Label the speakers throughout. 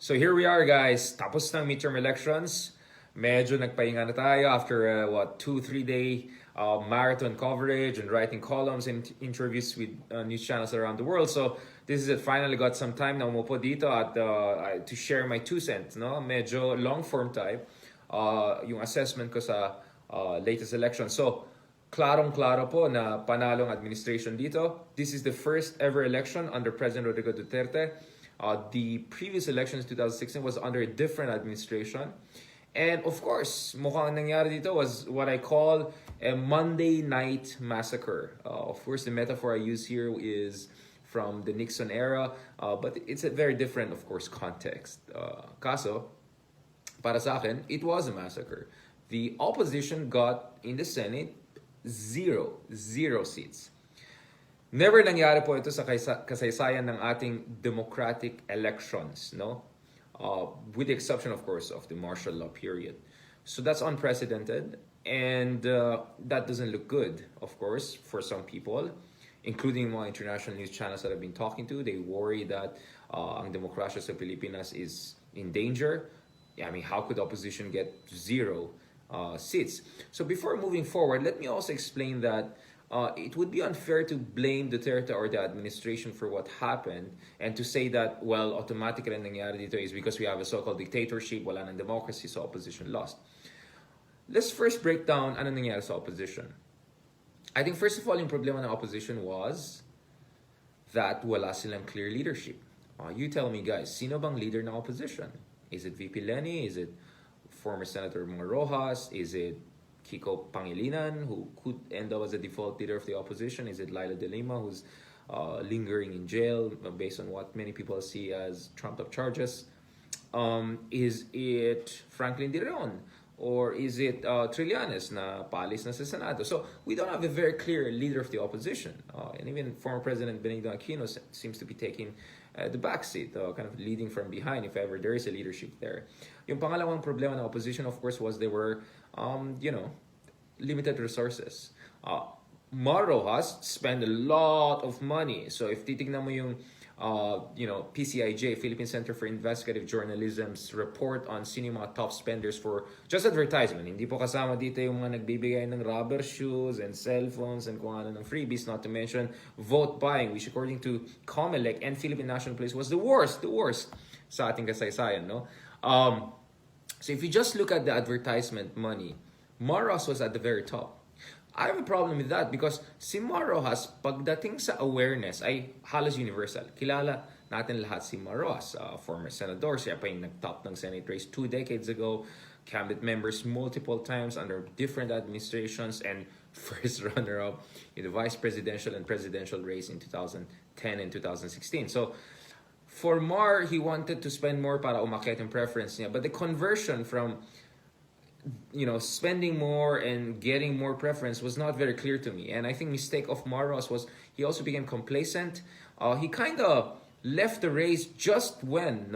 Speaker 1: So here we are guys, tapos ng midterm elections. Medyo nagpahinga na tayo after 2-3 day marathon coverage and writing columns and interviews with news channels around the world. So this is it, finally got some time na umupo dito at to share my 2 cents, no? Medyo long form type yung assessment ko sa latest election. So klarong-klaro po na panalong administration dito. This is the first ever election under President Rodrigo Duterte. The previous elections, 2016, was under a different administration. And of course, mukhang nangyari dito was what I call a Monday night massacre. Of course, the metaphor I use here is from the Nixon era, but it's a very different, of course, context. Kaso, para sa akin, it was a massacre. The opposition got in the Senate zero seats. Never nangyari po ito sa kasaysayan ng ating democratic elections, no? With the exception, of course, of the martial law period. So that's unprecedented, and that doesn't look good, of course, for some people, including mga international news channels that I've been talking to. They worry that ang demokrasya sa Pilipinas is in danger. I mean, how could opposition get zero seats? So before moving forward, let me also explain that it would be unfair to blame Duterte or the administration for what happened and to say that, well, automatically nangyari dito is because we have a so-called dictatorship, wala ng democracy, so opposition lost. Let's first break down ano nangyari sa opposition. I think first of all, yung problema ng opposition was that wala silang clear leadership. You tell me guys, sino bang leader ng opposition? Is it VP Lenny? Is it former Senator Mga Rojas? Is it Kiko Pangilinan, who could end up as a default leader of the opposition? Is it Laila de Lima, who's lingering in jail based on what many people see as trumped-up charges? Is it Franklin De Leon? Or is it Trillanes na paalis na sa Senado? So we don't have a very clear leader of the opposition. And even former President Benigno Aquino seems to be taking the backseat, kind of leading from behind if ever there is a leadership there. Yung pangalawang problema ng opposition, of course, was they were limited resources. Rojas spent a lot of money. So if titignan mo yung PCIJ, Philippine Center for Investigative Journalism's report on sino yung mga top spenders for just advertisement. Hindi po kasama dito yung mga nagbibigay ng rubber shoes and cellphones and kung ano ng freebies, not to mention vote buying, which according to COMELEC and Philippine National Police was the worst sa ating kasaysayan, no? So if you just look at the advertisement money, Rojas was at the very top. I have a problem with that because si Rojas, pagdating sa awareness, ay halos universal. Kilala natin lahat si Rojas, former senador. Siya pa yung nag-top ng Senate race 2 decades ago. Cabinet members multiple times under different administrations and first runner-up in the vice presidential and presidential race in 2010 and 2016. So for Mar, he wanted to spend more para umakyat yung preference niya. But the conversion from spending more and getting more preference was not very clear to me. And I think mistake of Maros was he also became complacent. He kind of left the race just when,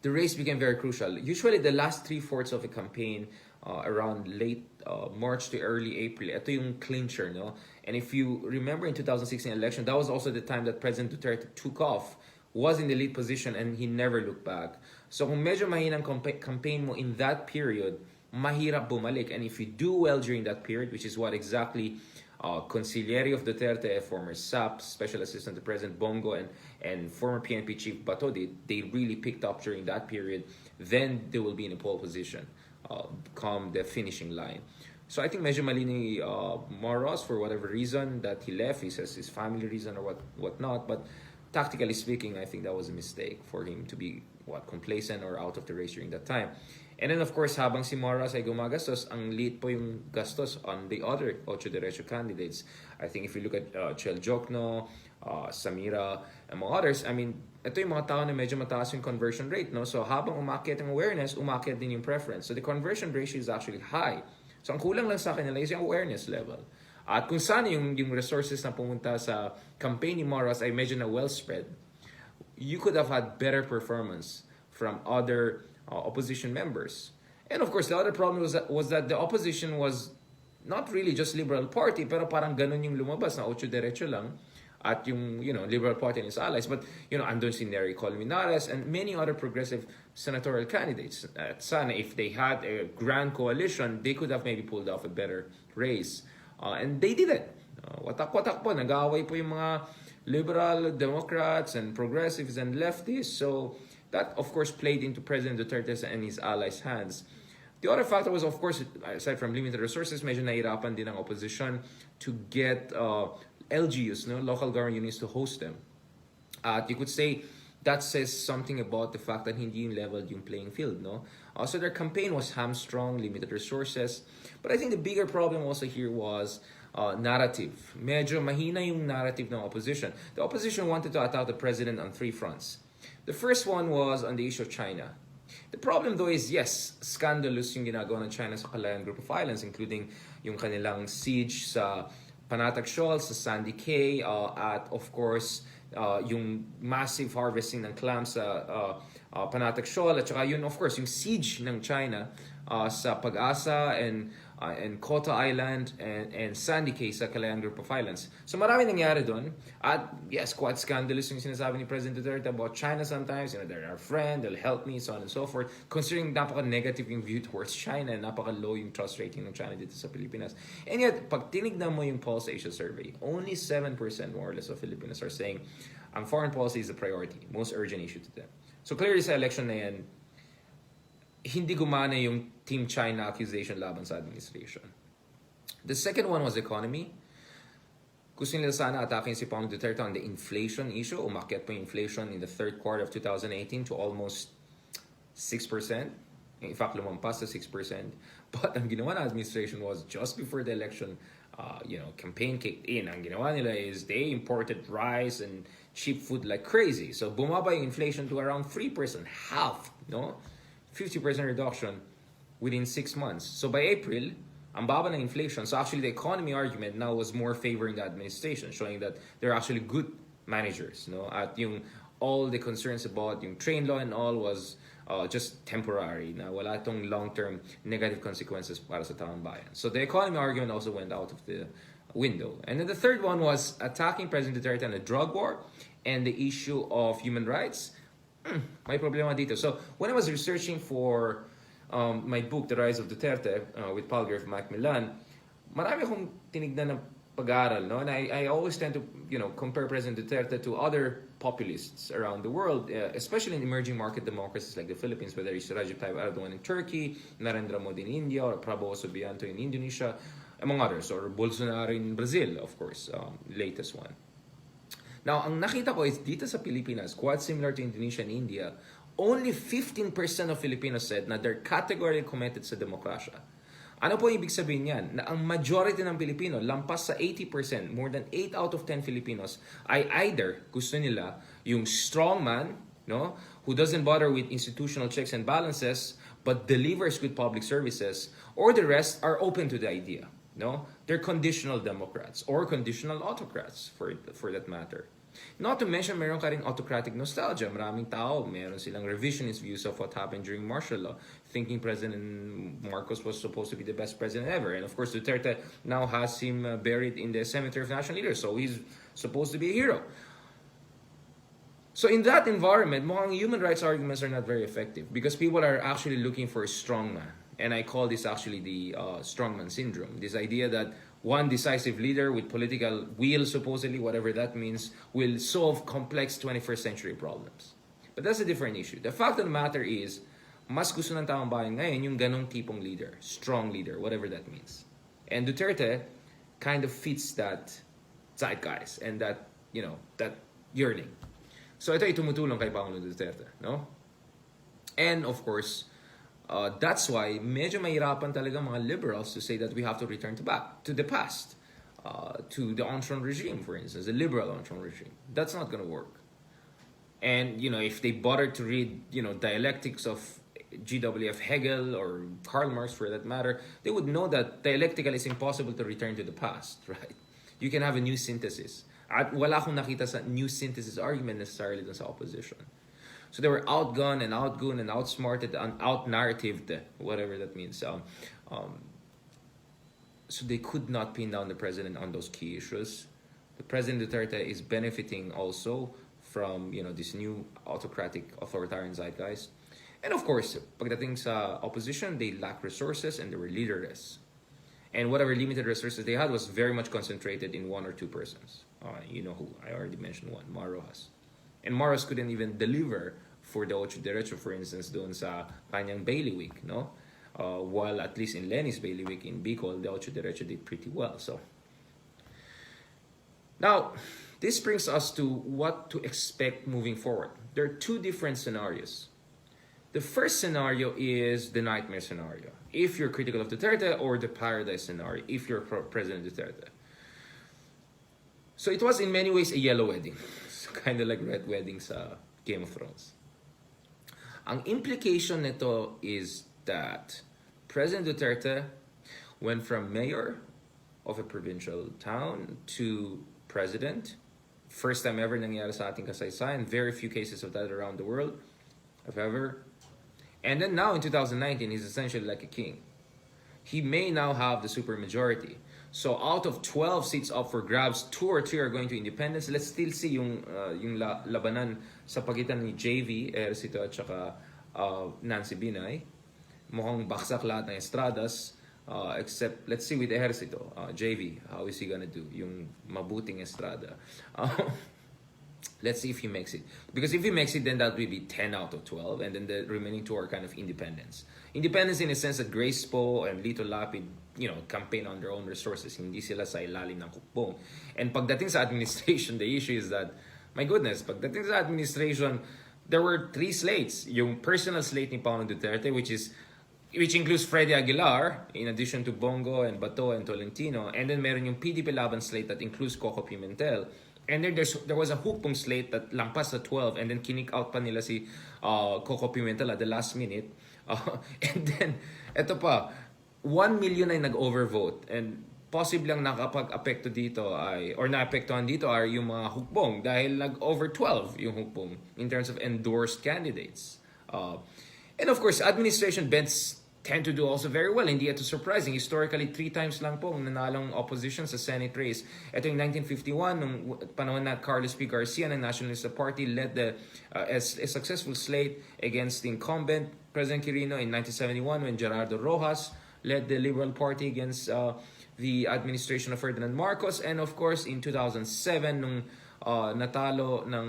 Speaker 1: the race became very crucial. Usually the last 3/4 of a campaign, around late March to early April, ito yung clincher, no? And if you remember in 2016 election, that was also the time that President Duterte took off, was in the lead position, and he never looked back. So kung medyo mahinang campaign mo in that period, mahirap bumalik. And if you do well during that period, which is what exactly Consigliere of Duterte, former SAP, Special Assistant to President Bongo, and former PNP Chief Bato did, they really picked up during that period, then they will be in a pole position come the finishing line. So I think medyo mali ni Moros for whatever reason that he left. He says his family reason or whatnot, but tactically speaking, I think that was a mistake for him to be complacent or out of the race during that time. And then of course, habang si Moras ay gumagastos, ang liit po yung gastos on the other Ocho Derecho candidates. I think if you look at Chel Jokno, Samira, and mga others, I mean, ito yung mga tao na medyo mataas yung conversion rate, no? So habang umakyat ang awareness, umakyat din yung preference. So the conversion ratio is actually high. So ang kulang lang sa akin nila is yung awareness level. At kung saan yung resources na pumunta sa campaign ni Moras ay medyo na well spread, you could have had better performance from other opposition members. And of course, the other problem was that the opposition was not really just Liberal Party, pero parang ganun yung lumabas na Ocho Derecho lang. at yung, Liberal Party and its allies. But, andun si Nery Colmenares and many other progressive senatorial candidates. At sana, if they had a grand coalition, they could have maybe pulled off a better race. And they did it. Watak-watak po, nag-aaway po yung mga liberal, Democrats, and progressives and leftists. So that, of course, played into President Duterte and his allies' hands. The other factor was, of course, aside from limited resources, medyo nahirapan din ang opposition to get LGUs, local government units, to host them. You could say that says something about the fact that hindi yung leveled yung playing field, no? So their campaign was hamstrung, limited resources. But I think the bigger problem also here was narrative. Medyo mahina yung narrative ng opposition. The opposition wanted to attack the president on 3 fronts. The first one was on the issue of China. The problem though is, yes, scandalous yung ginagawa ng China sa Calayan Group of Islands, including yung kanilang siege sa Panatag Shoal, sa Sandy Cay, at of course, yung massive harvesting ng clams sa Panatag Shoal, at saka yun, of course, yung siege ng China sa Pag-asa and Kota Island and Sandy Cay sa Calayan Group of Islands. So marami nangyari doon. At yes, quite scandalous yung sinasabi ni President Duterte about China sometimes. They're our friend, they'll help me, so on and so forth. Considering napaka-negative yung view towards China, napaka-low yung trust rating ng China dito sa Pilipinas. And yet, pag tinignan mo yung Pulse Asia survey, only 7% more or less of Filipinos are saying ang foreign policy is a priority, most urgent issue to them. So clearly sa election na yan, hindi gumana yung Team China accusation laban sa administration. The second one was economy. Gusto nila sana atakin si Pangulong Duterte on the inflation issue. Umakyat po yung inflation in the third quarter of 2018 to almost 6%. In fact, lumampas to 6%. But ang ginawa ng administration was just before the election, campaign kicked in. Ang ginawa nila is they imported rice and cheap food like crazy. So bumaba yung inflation to around 3%, half, 50% reduction within 6 months. So by April, ang baba ng inflation. So actually the economy argument now was more favoring the administration, showing that they're actually good managers. At yung all the concerns about yung train law and all was just temporary. Na wala itong long-term negative consequences para sa taong bayan. So the economy argument also went out of the window. And then the third one was attacking President Duterte on the drug war and the issue of human rights. May problema dito. So when I was researching for my book, The Rise of Duterte, with Palgrave Macmillan, marami akong tinignan ng pag-aaral, and I always tend to compare President Duterte to other populists around the world, especially in emerging market democracies like the Philippines, whether it's Recep Tayyip Erdogan in Turkey, Narendra Modi in India, or Prabowo Subianto in Indonesia, among others, or Bolsonaro in Brazil, of course, latest one. Now, ang nakita ko is dito sa Pilipinas, quite similar to Indonesia and India, only 15% of Filipinos said na they're categorically committed sa demokrasya. Ano po ibig sabihin yan? Na ang majority ng Pilipino, lampas sa 80%, more than 8 out of 10 Filipinos, ay either gusto nila yung strong man, who doesn't bother with institutional checks and balances, but delivers good public services, or the rest are open to the idea. They're conditional Democrats or conditional autocrats for that matter. Not to mention, meron ka rin autocratic nostalgia. Maraming tao, meron silang revisionist views of what happened during martial law, thinking President Marcos was supposed to be the best president ever. And of course, Duterte now has him buried in the Cemetery of National Leaders, so he's supposed to be a hero. So in that environment, mukhang human rights arguments are not very effective because people are actually looking for a strong man. And I call this actually the strongman syndrome. This idea that one decisive leader with political will, supposedly, whatever that means, will solve complex 21st century problems. But that's a different issue. The fact of the matter is, mas gusto ng taong bayan ngayon yung ganong tipong leader, strong leader, whatever that means. And Duterte kind of fits that zeitgeist and that, that yearning. So ito ay tumutulong kay Pangulong Duterte, And of course, that's why medyo mahirapan talaga mga liberals to say that we have to return to the past, to the Ancien regime, for instance, the liberal Ancien regime. That's not going to work. And if they bother to read dialectics of G.W.F. Hegel or Karl Marx, for that matter, they would know that dialectically it's impossible to return to the past, right? You can have a new synthesis. At wala akong nakita sa new synthesis argument necessarily dun sa opposition. So they were outgunned and outgooned and outsmarted and out-narratived, whatever that means. So they could not pin down the president on those key issues. the President Duterte is benefiting also from this new autocratic authoritarian zeitgeist. And of course, pagdating sa opposition, they lack resources and they were leaderless. And whatever limited resources they had was very much concentrated in one or two persons. You know who? I already mentioned one, Mar Rojas. And Mar Rojas couldn't even deliver for the Ocho Derecho, for instance, doon sa kanyang bailiwick, no? While at least in Lenny's bailiwick in Bicol, the Ocho Derecho did pretty well. So now, this brings us to what to expect moving forward. There are two different scenarios. The first scenario is the nightmare scenario. If you're critical of Duterte, or the paradise scenario, if you're President Duterte. So it was in many ways a yellow wedding. So kind of like red wedding sa Game of Thrones. Ang implication nito is that President Duterte went from mayor of a provincial town to president. First time ever nangyari sa ating kasaysayan. Very few cases of that around the world, if ever. And then now in 2019, he's essentially like a king. He may now have the supermajority. So out of 12 seats up for grabs, 2 or 3 are going to independence. Let's still see yung labanan sa pagitan ni JV, Ejercito at saka Nancy Binay. Mukhang baksak lahat ng estradas. Except, let's see with Ejercito, JV, how is he gonna do? Yung mabuting estrada. Let's see if he makes it. Because if he makes it, then that will be 10 out of 12. And then the remaining 2 are kind of independents. Independence in a sense that Grace Poe and Lito Lapid, campaign on their own resources. Hindi sila sa ilalim ng hukbong. And pagdating sa administration, the issue is that, my goodness, pagdating sa administration, there were 3 slates. Yung personal slate ni Paolo Duterte, which includes Freddy Aguilar, in addition to Bongo and Bato and Tolentino. And then meron yung PDP Laban slate that includes Coco Pimentel. And then there was a hukbong slate that lampas sa 12, and then kinik out pa nila si Coco Pimentel at the last minute. And then, eto pa, 1 million ay nag-overvote. And possibly ang nakapag-apekto dito naapektuhan dito ay yung mga hukbong dahil nag-over 12 yung hukbong in terms of endorsed candidates. And of course, administration bents tend to do also very well. Hindi ito surprising. Historically, 3 times lang po ang nanalong opposition sa Senate race. Ito yung 1951, nung panahon na Carlos P. Garcia ng Nationalist Party led a successful slate against the incumbent President Quirino. In 1971, when Gerardo Rojas led the Liberal Party against the administration of Ferdinand Marcos. And of course, in 2007, nung natalo ng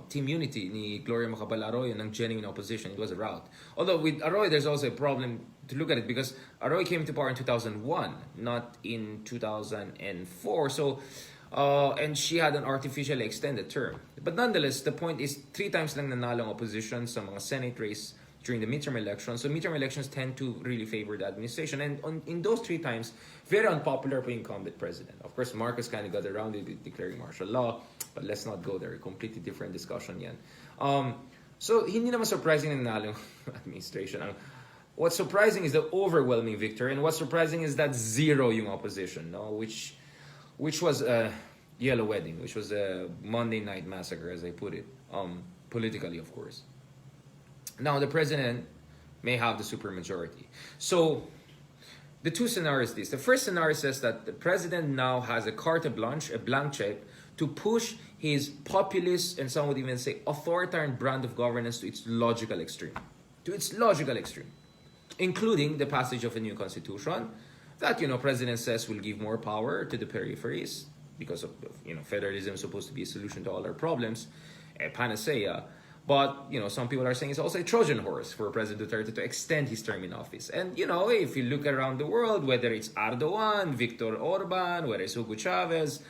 Speaker 1: Team Unity ni Gloria Macapagal Arroyo ng genuine opposition. It was a rout. Although with Arroyo, there's also a problem to look at it because Arroyo came to power in 2001, not in 2004. So, and she had an artificially extended term. But nonetheless, the point is 3 times lang nanalo ang opposition sa mga Senate race during the midterm elections. So midterm elections tend to really favor the administration. And in those 3 times, very unpopular for incumbent president. Of course, Marcos kind of got around it with declaring martial law. But let's not go there. Completely different discussion yan. So, hindi naman surprising na nanalo yung administration. What's surprising is the overwhelming victory. And what's surprising is that 0 yung opposition, no? Which was a yellow wedding. Which was a Monday night massacre, as I put it. Politically, of course. Now, the president may have the supermajority. So, the 2 scenarios this. The first scenario says that the president now has a carte blanche, a blank check, to push his populist, and some would even say authoritarian brand of governance to its logical extreme. Including the passage of a new constitution that, president says will give more power to the peripheries because of, federalism is supposed to be a solution to all our problems, a panacea. But, some people are saying it's also a Trojan horse for President Duterte to extend his term in office. And, if you look around the world, whether it's Erdogan, Viktor Orban, whether it's Hugo Chavez,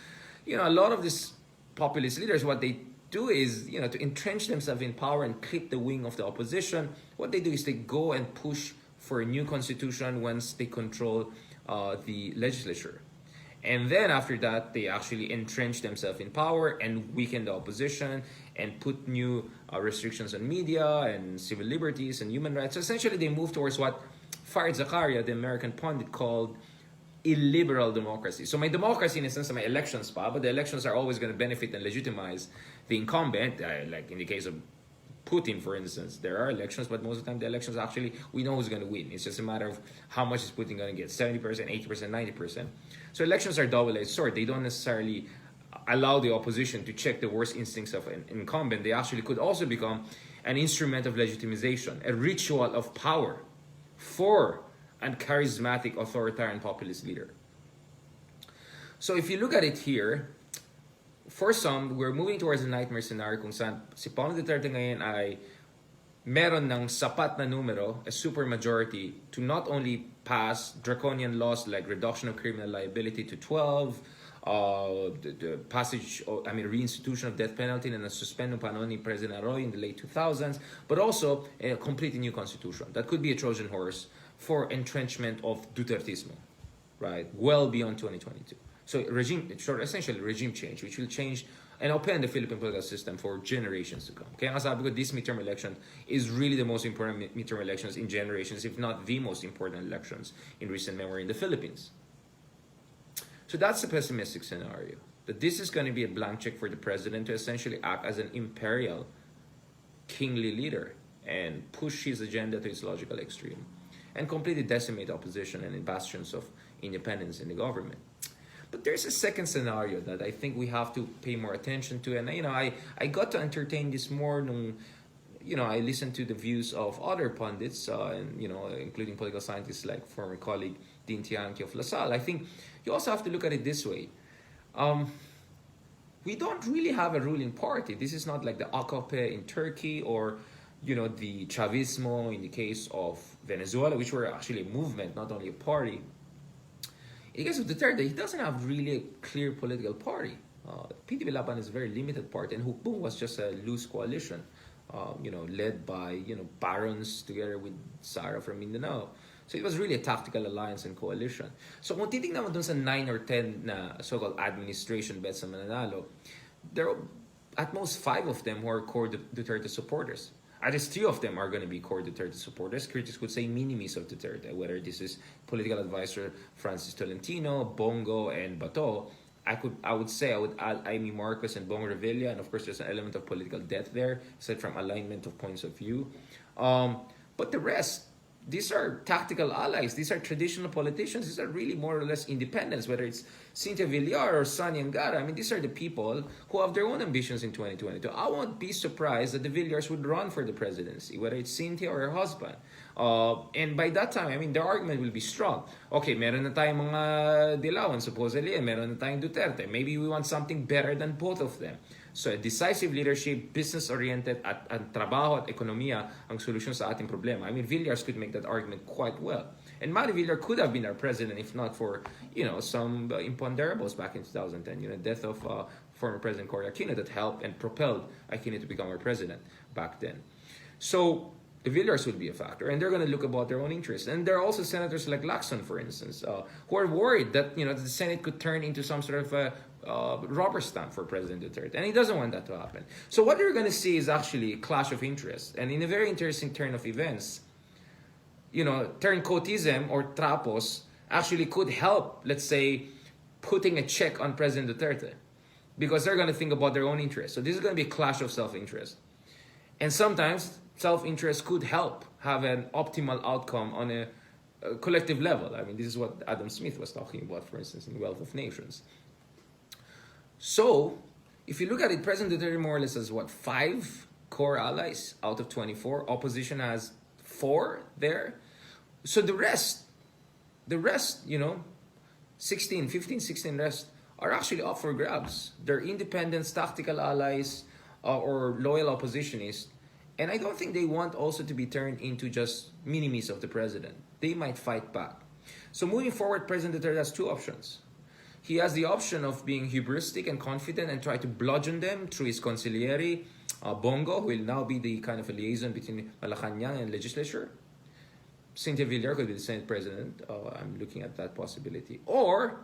Speaker 1: a lot of these populist leaders, what they do is, to entrench themselves in power and clip the wing of the opposition, what they do is they go and push for a new constitution once they control the legislature. And then after that, they actually entrench themselves in power and weaken the opposition and put new restrictions on media and civil liberties and human rights. So essentially, they move towards what Farid Zakaria, the American pundit, called illiberal democracy. So may democracy in a sense, may elections pa, but the elections are always going to benefit and legitimize the incumbent, like in the case of Putin, for instance. There are elections, but most of the time the elections actually, we know who's going to win. It's just a matter of how much is Putin going to get, 70%, 80%, 90%. So elections are double-edged sword. They don't necessarily allow the opposition to check the worst instincts of an incumbent. They actually could also become an instrument of legitimization, a ritual of power for a charismatic authoritarian populist leader. So if you look at it here, for some, we're moving towards a nightmare scenario kung saan si Paolo Duterte ngayon ay meron ng sapat na numero, a supermajority, to not only pass draconian laws like reduction of criminal liability to 12, the passage, reinstitution of death penalty and the suspend ng panahon ni President Arroyo in the late 2000s, but also a completely new constitution. That could be a Trojan horse for entrenchment of Dutertismo, right? Well beyond 2022. So essentially regime change, which will change and open the Philippine political system for generations to come. Kaya nga sabi ko, this midterm election is really the most important midterm elections in generations, if not the most important elections in recent memory in the Philippines. So that's the pessimistic scenario, that this is going to be a blank check for the president to essentially act as an imperial, kingly leader and push his agenda to its logical extreme and completely decimate opposition and bastions of independence in the government. But there's a second scenario that I think we have to pay more attention to. And, I got to entertain this more nung, I listened to the views of other pundits, and, including political scientists like former colleague Dean Tianqi of LaSalle. I think you also have to look at it this way. We don't really have a ruling party. This is not like the AKP in Turkey or, the Chavismo in the case of Venezuela, which were actually a movement, not only a party. In the case of Duterte, he doesn't have really a clear political party. PDP Laban is a very limited party, and Hukbong was just a loose coalition, led by, barons together with Sara from Mindanao. So it was really a tactical alliance and coalition. So kung titignan mo dun sa 9 or 10 na so-called administration bets sa Mananalo, there are at most 5 of them who are core Duterte supporters. At least 3 of them are going to be core Duterte supporters. Critics would say minimis of Duterte, whether this is political advisor Francis Tolentino, Bongo, and Bato. I would add Amy Marcos and Bongo Revilla, and of course there's an element of political depth there, aside from alignment of points of view. But the rest, these are tactical allies. These are traditional politicians. These are really more or less independents, whether it's Cynthia Villar or Sani Angara. These are the people who have their own ambitions in 2022. I won't be surprised that the Villars would run for the presidency, whether it's Cynthia or her husband. And by that time, their argument will be strong. Okay, meron na tayong mga Dilawan, supposedly, and meron na tayong Duterte. Maybe we want something better than both of them. So a decisive leadership, business-oriented, at trabaho at ekonomiya ang solusyon sa ating problema. Villars could make that argument quite well. And Mari Villar could have been our president if not for, some imponderables back in 2010. Death of former President Cory Aquino that helped and propelled Aquino to become our president back then. So the Villars would be a factor, and they're going to look about their own interests. And there are also senators like Lacson, for instance, who are worried that the Senate could turn into some sort of rubber stamp for President Duterte, and he doesn't want that to happen. So what you're going to see is actually a clash of interests, and in a very interesting turn of events, turncoatism or trapos actually could help, let's say, putting a check on President Duterte, because they're going to think about their own interests. So this is going to be a clash of self-interest, and sometimes self-interest could help have an optimal outcome on a collective level. This is what Adam Smith was talking about, for instance, in Wealth of Nations. So, if you look at it, President Duterte more or less has 5 core allies out of 24. Opposition has 4 there. So the rest, 16 rest are actually up for grabs. They're independents, tactical allies, or loyal oppositionists. And I don't think they want also to be turned into just minimis of the president. They might fight back. So moving forward, President Duterte has 2 options. He has the option of being hubristic and confident and try to bludgeon them through his consigliere, Bongo, who will now be the kind of a liaison between Malacanang and legislature. Cynthia Villar could be the Senate president. I'm looking at that possibility. Or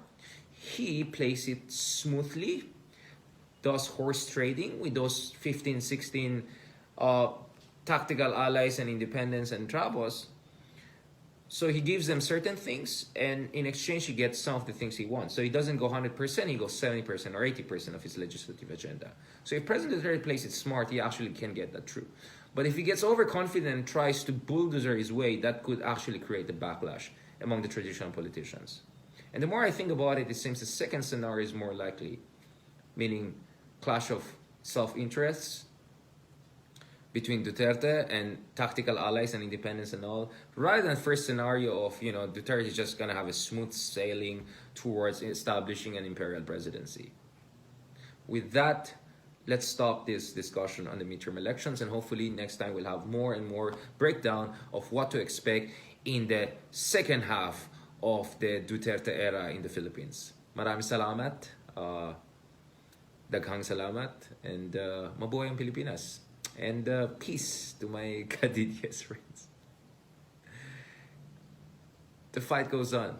Speaker 1: he plays it smoothly, does horse trading with those 15, 16 tactical allies and independents and trabos. So he gives them certain things, and in exchange he gets some of the things he wants. So he doesn't go 100%, he goes 70% or 80% of his legislative agenda. So if President Duterte plays it smart, he actually can get that through. But if he gets overconfident and tries to bulldozer his way, that could actually create a backlash among the traditional politicians. And the more I think about it, it seems the second scenario is more likely, meaning clash of self-interests between Duterte and tactical allies and independents and all, rather than first scenario of, Duterte is just gonna have a smooth sailing towards establishing an imperial presidency. With that, let's stop this discussion on the midterm elections, and hopefully next time we'll have more and more breakdown of what to expect in the second half of the Duterte era in the Philippines. Maraming salamat, daghang salamat, and mabuhay ang Pilipinas. And peace to my Kadidiyas friends. The fight goes on.